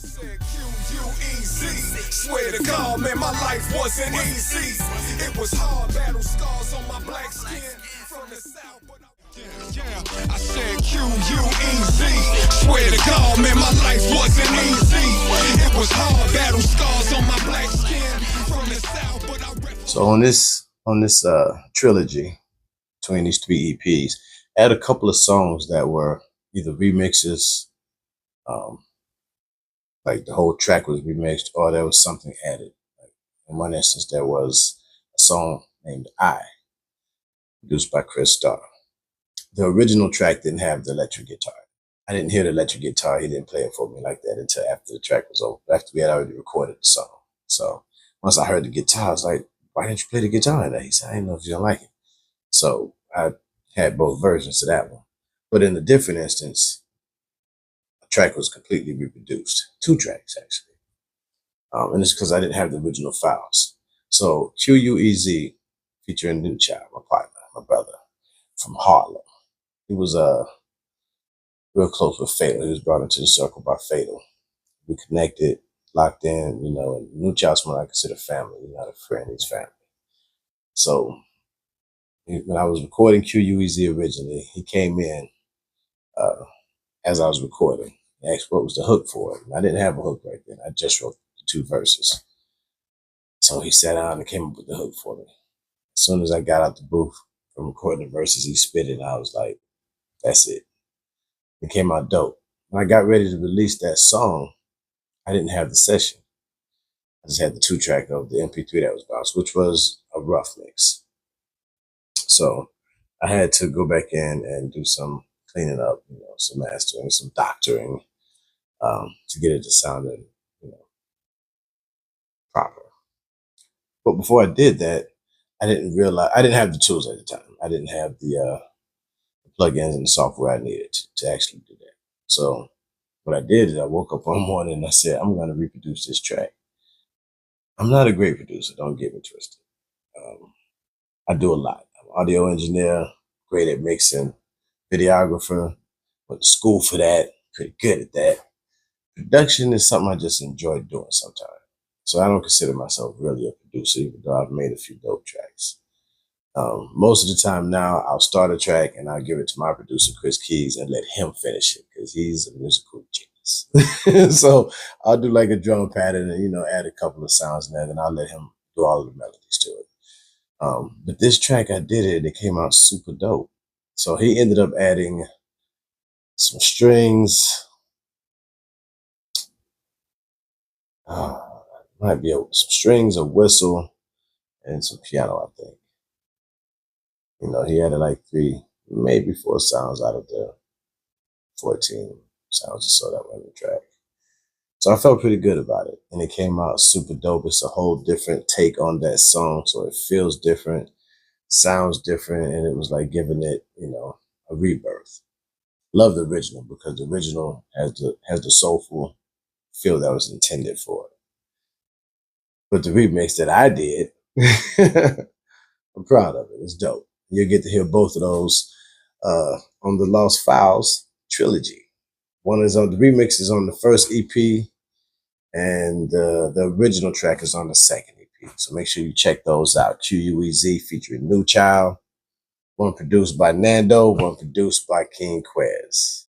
said Q.U.E.Z. Swear to God, man, my life wasn't easy. It was hard, battle scars on my black skin from the south. But I said Q.U.E.Z. Swear to God, man, my life wasn't easy. It was hard, battle scars on my black skin from the south. But so on this trilogy between these 3 EPs, I had a couple of songs that were either remixes, like the whole track was remixed, or there was something added. Like in one instance, there was a song named I, produced by Chris Starr. The original track didn't have the electric guitar. I didn't hear the electric guitar. He didn't play it for me like that until after the track was over, after we had already recorded the song. So once I heard the guitar, I was like, why didn't you play the guitar in that? He said, I didn't know if you don't like it. So I had both versions of that one. But in a different instance, a track was completely reproduced. 2 tracks, actually. And it's because I didn't have the original files. So Q.U.E.Z. featuring New Child, my partner, my brother from Harlem. He was real close with Fatal. He was brought into the circle by Fatal. We connected, locked in, and New Child's someone I consider family. He's not a friend, he's family. So when I was recording Q.U.E.Z. originally, he came in as I was recording. He asked what was the hook for it. And I didn't have a hook right then. I just wrote the 2 verses. So he sat down and came up with the hook for me. As soon as I got out the booth from recording the verses, he spit it, and I was like, that's it. It came out dope. When I got ready to release that song, I didn't have the session. I just had the 2 track of the MP3 that was bounced, which was a rough mix. So I had to go back in and do some cleaning up, some mastering, some doctoring, to get it to sound, proper. But before I did that, I didn't have the tools at the time. I didn't have the plugins and the software I needed to actually do that. So what I did is I woke up one morning and I said, I'm going to reproduce this track. I'm not a great producer, don't get me twisted. I do a lot. I'm an audio engineer, great at mixing, videographer, went to school for that, pretty good at that. Production is something I just enjoy doing sometimes. So I don't consider myself really a producer, even though I've made a few dope tracks. Most of the time now, I'll start a track and I'll give it to my producer, Q.U.E.Z, and let him finish it because he's a musical genius. So I'll do like a drum pattern and, add a couple of sounds in there, and I'll let him do all of the melodies to it. But this track, I did it and it came out super dope. So he ended up adding some strings. Might be some strings, a whistle, and some piano, I think. He added like 3, maybe 4 sounds out of the 14 sounds or so that were in the track. So I felt pretty good about it. And it came out super dope. It's a whole different take on that song. So it feels different, sounds different, and it was like giving it, a rebirth. Love the original because the original has the soulful feel that was intended for it. But the remix that I did, I'm proud of it. It's dope. You'll get to hear both of those on the Lost Files Trilogy. One is on the remix is on the first EP, and the original track is on the second EP. So make sure you check those out. Q.U.E.Z. featuring New Child. One produced by Nando, one produced by King Quez.